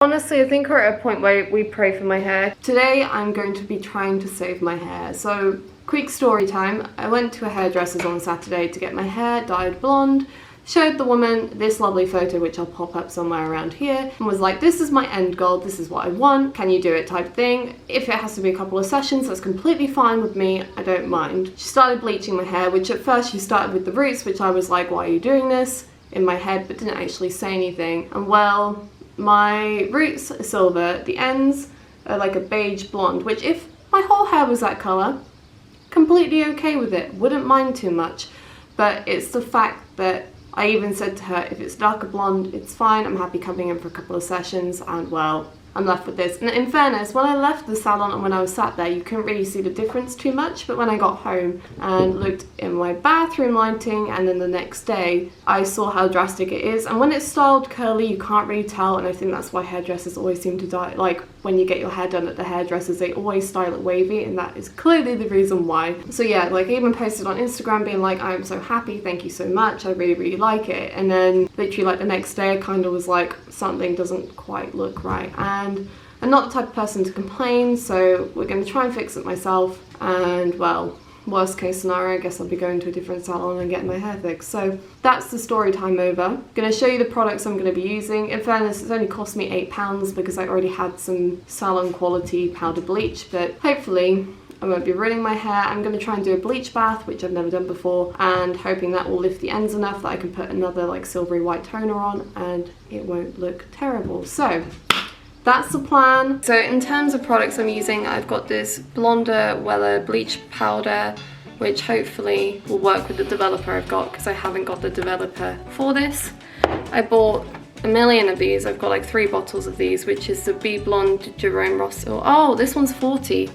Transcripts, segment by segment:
Honestly, I think we're at a point where we pray for my hair. Today I'm going to be trying to save my hair. So, quick story time. I went to a hairdresser's on Saturday to get my hair dyed blonde. Showed the woman this lovely photo, which I'll pop up somewhere around here, and was like, this is my end goal, this is what I want, can you do it type thing. If it has to be a couple of sessions, that's completely fine with me, I don't mind. She started bleaching my hair, which at first she started with the roots, which I was like, why are you doing this? In my head, but didn't actually say anything. And well, my roots are silver, the ends are like a beige blonde, which if my whole hair was that colour, completely okay with it, wouldn't mind too much. But it's the fact that I even said to her, if it's darker blonde, it's fine, I'm happy coming in for a couple of sessions, and well, I'm left with this. And in fairness, when I left the salon and when I was sat there, you couldn't really see the difference too much, but when I got home and looked in my bathroom lighting and then the next day, I saw how drastic it is. And when it's styled curly, you can't really tell, and I think that's why hairdressers always seem to die, like when you get your hair done at the hairdressers, they always style it wavy, and that is clearly the reason why. So yeah, like I even posted on Instagram being like, I'm so happy, thank you so much, I really like it. And then literally like the next day I kind of was like, something doesn't quite look right. And I'm not the type of person to complain, so we're going to try and fix it myself. And well, worst case scenario, I guess I'll be going to a different salon and getting my hair fixed. So that's the story time over. I'm going to show you the products I'm going to be using. In fairness, it's only cost me £8 because I already had some Salon quality powder bleach, but hopefully I won't be ruining my hair. I'm going to try and do a bleach bath, which I've never done before, and hoping that will lift the ends enough that I can put another like silvery white toner on and it won't look terrible. So that's the plan. So in terms of products I'm using, I've got this Blonder Weller bleach powder, which hopefully will work with the developer I've got, because I haven't got the developer for this. I bought a million of these. I've got like 3 bottles of these, which is the Be Blonde Jerome Russel. Oh, this one's 40.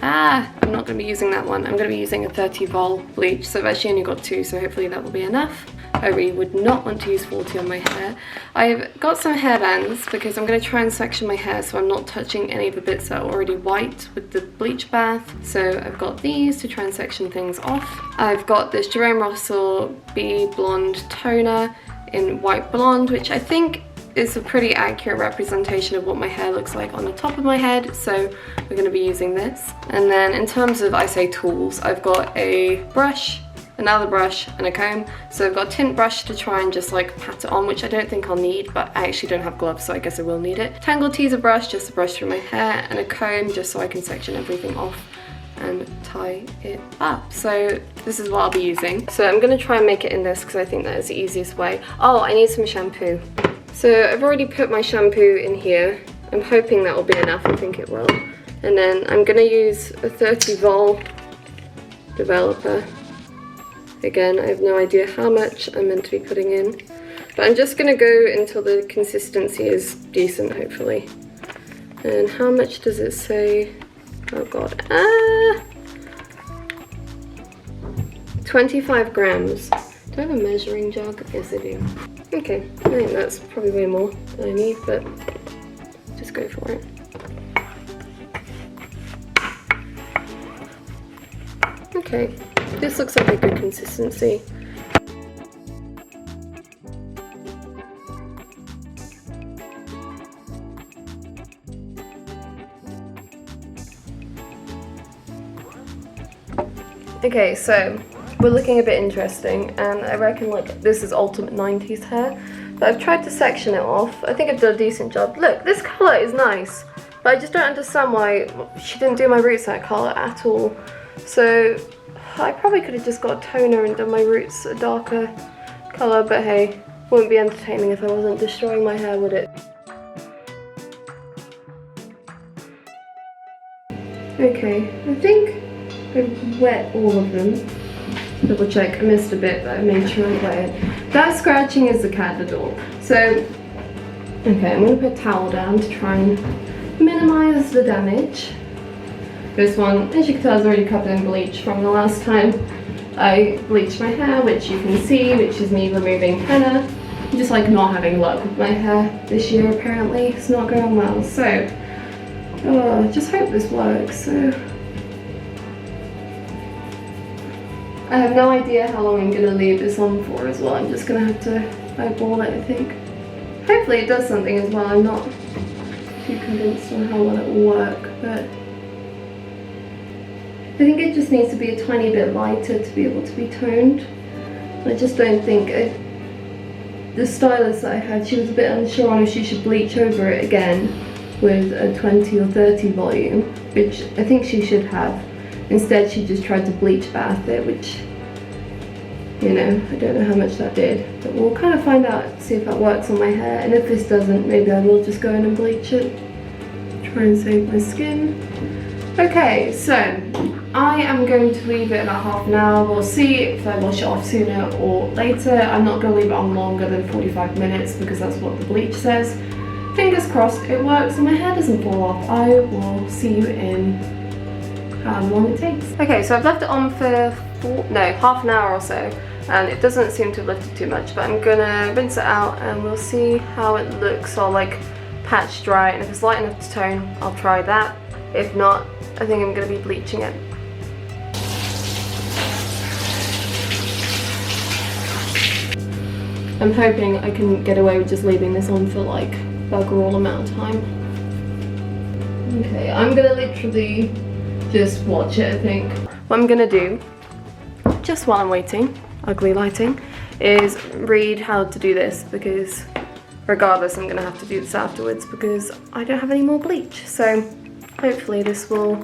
I'm not going to be using that one. I'm going to be using a 30 vol bleach, so I've actually only got 2, so hopefully that will be enough. I really would not want to use 40 on my hair. I've got some hairbands because I'm going to try and section my hair so I'm not touching any of the bits that are already white with the bleach bath. So I've got these to try and section things off. I've got this Jerome Russel Be Blonde toner in white blonde, which I think is a pretty accurate representation of what my hair looks like on the top of my head, so we're going to be using this. And then in terms of, I say tools, I've got a brush, another brush, and a comb. So I've got a tint brush to try and just like pat it on, which I don't think I'll need, but I actually don't have gloves, so I guess I will need it. Tangle teaser brush, just to brush through my hair, and a comb just so I can section everything off and tie it up. So this is what I'll be using. So I'm going to try and make it in this because I think that is the easiest way. Oh, I need some shampoo. So I've already put my shampoo in here. I'm hoping that will be enough, I think it will. And then I'm going to use a 30 vol developer. Again, I have no idea how much I'm meant to be putting in. But I'm just going to go until the consistency is decent, hopefully. And how much does it say? Oh god. 25 grams. Do I have a measuring jug? Yes, I do. Okay, I think that's probably way more than I need, but just go for it. Okay, this looks like a good consistency. Okay, so we're looking a bit interesting, and I reckon like this is ultimate 90s hair, but I've tried to section it off. I think I've done a decent job. Look, this colour is nice, but I just don't understand why she didn't do my roots that colour at all. So I probably could have just got a toner and done my roots a darker colour, but hey, wouldn't be entertaining if I wasn't destroying my hair, would it? Okay, I think I've wet all of them. Double check, I missed a bit, but I made sure I wet it. That scratching is the cat at the door. So, okay, I'm going to put a towel down to try and minimise the damage. This one, as you can tell, is already covered in bleach from the last time I bleached my hair, which you can see, which is me removing henna. I'm just like not having luck with my hair this year apparently. It's not going well, so I just hope this works. So I have no idea how long I'm going to leave this on for as well. I'm just going to have to eyeball it, I think. Hopefully it does something as well. I'm not convinced on how well it will work, but I think it just needs to be a tiny bit lighter to be able to be toned. I just don't think the stylist that I had, she was a bit unsure on if she should bleach over it again with a 20 or 30 volume, which I think she should have. Instead she just tried to bleach bath it, which, you know, I don't know how much that did, but we'll kind of find out, see if that works on my hair, and if this doesn't, maybe I will just go in and bleach it, try and save my skin. Okay, so I am going to leave it about half an hour. We'll see if I wash it off sooner or later. I'm not going to leave it on longer than 45 minutes because that's what the bleach says. Fingers crossed it works and my hair doesn't fall off. I will see you in how long it takes. Okay, so I've left it on for half an hour or so, and it doesn't seem to have lifted too much, but I'm gonna rinse it out and we'll see how it looks. I'll like patch dry, and if it's light enough to tone, I'll try that. If not, I think I'm gonna be bleaching it. I'm hoping I can get away with just leaving this on for like bugger all amount of time. Okay, I'm gonna literally just watch it, I think. What I'm gonna do, just while I'm waiting, ugly lighting, is read how to do this, because regardless I'm gonna have to do this afterwards because I don't have any more bleach. So hopefully this will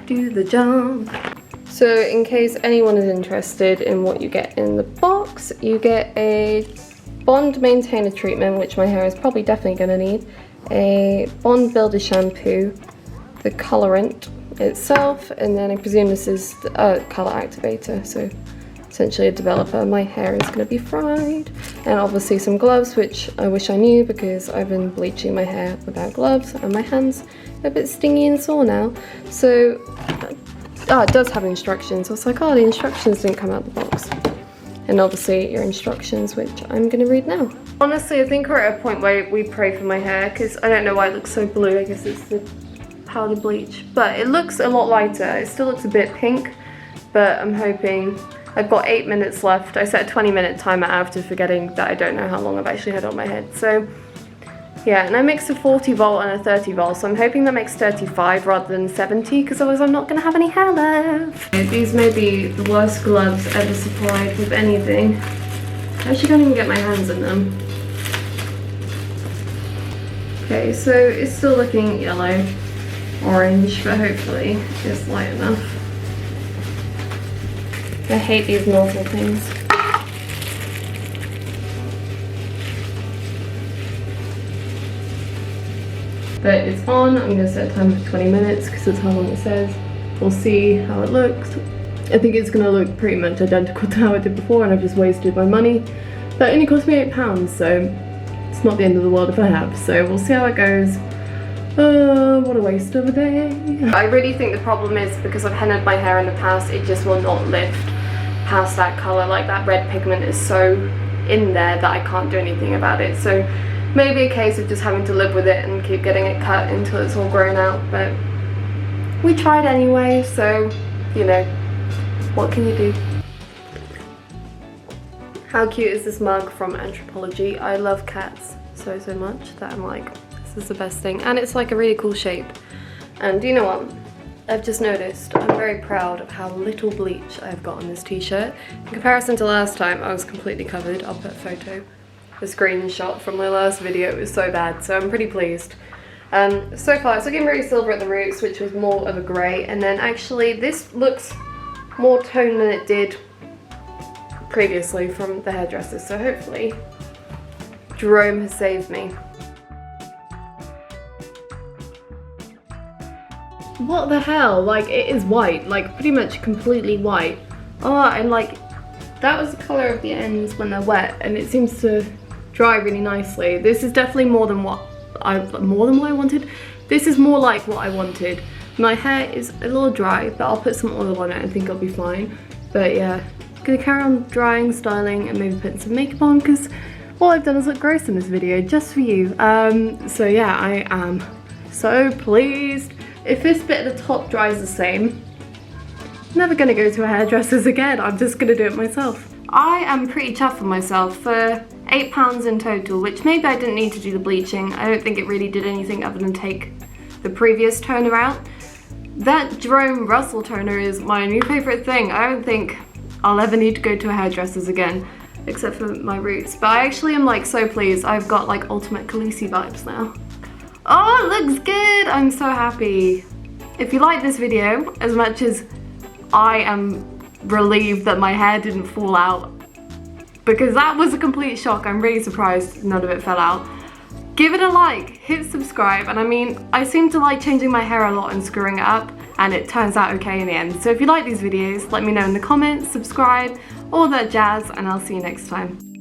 do the job. So in case anyone is interested in what you get in the box, you get a Bond Maintainer treatment, which my hair is probably definitely going to need, a Bond Builder shampoo, the colorant itself, and then I presume this is the color activator, so essentially a developer. My hair is going to be fried, and obviously some gloves, which I wish I knew because I've been bleaching my hair without gloves and my hands are a bit stingy and sore now. So it does have instructions. I was like, oh, the instructions didn't come out the box. And obviously your instructions, which I'm going to read now. Honestly, I think we're at a point where we pray for my hair, because I don't know why it looks so blue. I guess it's the powder bleach. But it looks a lot lighter. It still looks a bit pink, but I'm hoping. I've got 8 minutes left. I set a 20-minute timer after forgetting that I don't know how long I've actually had on my head. So yeah, and I mixed a 40 volt and a 30 volt, so I'm hoping that makes 35 rather than 70, because otherwise I'm not going to have any hair left. These may be the worst gloves ever supplied with anything. I actually can't even get my hands in them. Okay, so it's still looking yellow, orange, but hopefully it's light enough. I hate these nozzle things. But it's on. I'm going to set a timer for 20 minutes because that's how long it says. We'll see how it looks. I think it's going to look pretty much identical to how it did before, and I've just wasted my money. That only cost me £8, so it's not the end of the world if I have. So we'll see how it goes. What a waste of a day. I really think the problem is because I've hennaed my hair in the past, it just will not lift past that colour. Like, that red pigment is so in there that I can't do anything about it. So maybe a case of just having to live with it and keep getting it cut until it's all grown out, but we tried anyway, so, you know, what can you do? How cute is this mug from Anthropology? I love cats so much that I'm like, this is the best thing, and it's like a really cool shape. And you know what? I've just noticed, I'm very proud of how little bleach I've got on this t-shirt. In comparison to last time, I was completely covered. I'll put a photo. The screenshot from my last video. It was so bad, so I'm pretty pleased. So far it's looking very silver at the roots, which was more of a grey, and then actually this looks more toned than it did previously from the hairdresser, so hopefully Jerome has saved me. What the hell? Like, it is white, like pretty much completely white. Oh, and like that was the colour of the ends when they're wet, and it seems to dry really nicely. This is definitely more than what I wanted. This is more like what I wanted. My hair is a little dry, but I'll put some oil on it and I think I'll be fine. But yeah, I'm gonna carry on drying, styling, and maybe putting some makeup on, because all I've done is look gross in this video just for you. So yeah, I am so pleased. If this bit at the top dries the same, I'm never gonna go to a hairdresser's again. I'm just gonna do it myself. I am pretty chuffed with myself. For £8 in total, which maybe I didn't need to do the bleaching. I don't think it really did anything other than take the previous toner out. That Jerome Russel toner is my new favourite thing. I don't think I'll ever need to go to a hairdresser's again, except for my roots. But I actually am like so pleased. I've got like ultimate Khaleesi vibes now. Oh, it looks good! I'm so happy. If you like this video as much as I am relieved that my hair didn't fall out, because that was a complete shock. I'm really surprised none of it fell out. Give it a like, hit subscribe, and I mean, I seem to like changing my hair a lot and screwing it up, and it turns out okay in the end. So if you like these videos, let me know in the comments, subscribe, all that jazz, and I'll see you next time.